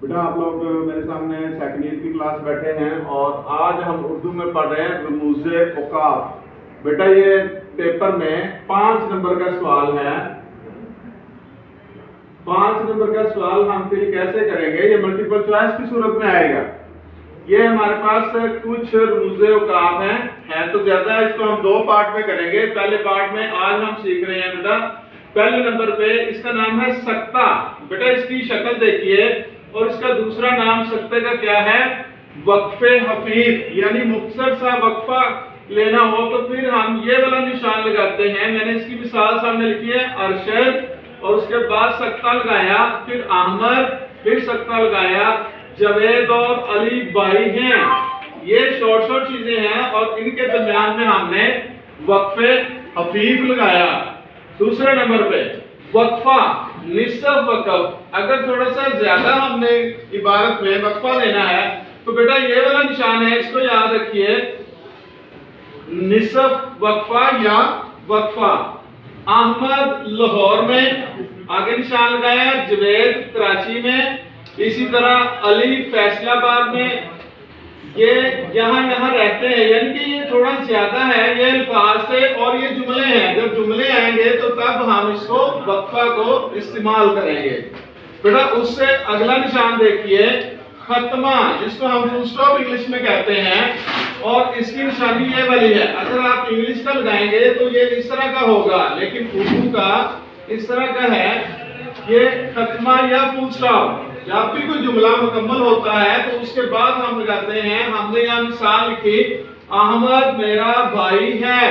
بیٹا آپ لوگ میرے سامنے سیکنڈ ایئر کی کلاس بیٹھے ہیں اور آج ہم اردو میں پڑھ رہے ہیں رموز اوقاف۔ بیٹا یہ پیپر میں 5 نمبر کا سوال ہے۔ 5 نمبر کا سوال ہم پھر کیسے کریں گے؟ یہ ملٹیپل چوائس کی صورت میں آئے گا۔ یہ ہمارے پاس کچھ رموز اوقاف ہیں تو زیادہ ہے، اس کو ہم 2 پارٹ میں کریں گے۔ پہلے پارٹ میں آج ہم سیکھ رہے ہیں بیٹا پہلے نمبر پہ اس کا نام ہے سکتہ۔ بیٹا اس کی شکل دیکھیے، اور اس کا دوسرا نام سکتے کا کیا ہے؟ وقف خفیف، یعنی مختصر سا وقفہ لینا ہو تو پھر ہم یہ والا نشان لگاتے ہیں۔ میں نے اس کی مثال سامنے لکھی ہے، ارشد، اور اس کے بعد سکتہ لگایا، پھر احمد، پھر سکتہ لگایا، جاوید اور علی بھائی ہیں۔ یہ شارٹ چیزیں ہیں اور ان کے درمیان میں ہم نے وقف خفیف لگایا۔ دوسرے نمبر پہ وقفہ نصف وقف، اگر تھوڑا سا زیادہ ہم نے عبارت میں وقفہ لینا ہے تو بیٹا یہ والا نشان ہے، اس کو یاد رکھیے، نصف وقفہ یا وقفہ۔ احمد لاہور میں، آگے نشان لگایا، جاوید کراچی میں، اسی طرح علی فیصل آباد میں۔ یہ یہاں رہتے ہیں، یعنی کہ یہ تھوڑا زیادہ ہے یہ الفاظ سے، اور یہ جملے ہیں۔ جب جملے آئیں گے تو تب ہم اس کو وقفہ کو استعمال کریں گے۔ بیٹا اس سے اگلا نشان دیکھیے، ختمہ، جس کو ہم فل سٹاپ انگلش میں کہتے ہیں، اور اس کی نشانی یہ والی ہے۔ اگر آپ انگلش کا لگائیں گے تو یہ اس طرح کا ہوگا، لیکن اردو کا اس طرح کا ہے، یہ ختمہ یا فل سٹاپ۔ جب بھی کوئی جملہ مکمل ہوتا ہے تو اس کے بعد ہم لگاتے ہیں، ہم نے یہاں مثال لکھی، احمد میرا بھائی ہے۔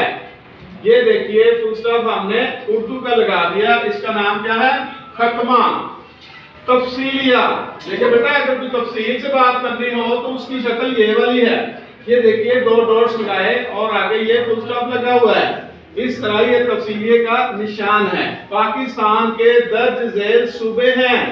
یہ دیکھیے فل سٹاپ ہم نے اردو کا لگا دیا، اس کا نام کیا ہے؟ ختمہ۔ تفصیلیہ، دیکھیں بیٹا اگر کوئی تفصیل سے بات کرنی ہو تو اس کی شکل یہ والی ہے۔ یہ دیکھیے 2 ڈاٹس لگائے اور آگے یہ فل سٹاپ لگا ہوا ہے، اس طرح یہ تفصیلیہ کا نشان ہے۔ پاکستان کے درج ذیل صوبے ہیں،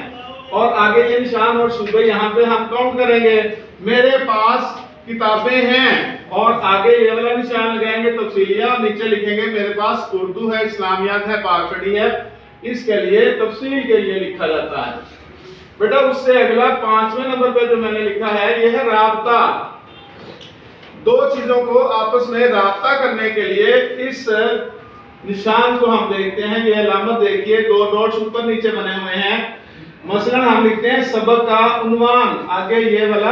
اور آگے یہ نشان اور صوبے یہاں پہ ہم کاؤنٹ کریں گے۔ میرے پاس کتابیں ہیں، اور آگے یہ والا نشان لگائیں گے تفصیلیہ، اور نیچے لکھیں گے میرے پاس اردو ہے، اسلامیات ہے، پاک اسٹڈی ہے۔ اس کے لیے تفصیل کے لیے لکھا جاتا ہے۔ بیٹا اس سے اگلا 5ویں نمبر پہ جو میں نے لکھا ہے یہ ہے رابطہ۔ 2 چیزوں کو آپس میں رابطہ کرنے کے لیے اس نشان کو ہم دیکھتے ہیں، یہ علامت دیکھیے، 2 ڈاٹس اوپر نیچے بنے ہوئے ہیں۔ مثلا ہم لکھتے ہیں سبق کا عنوان، آگے یہ والا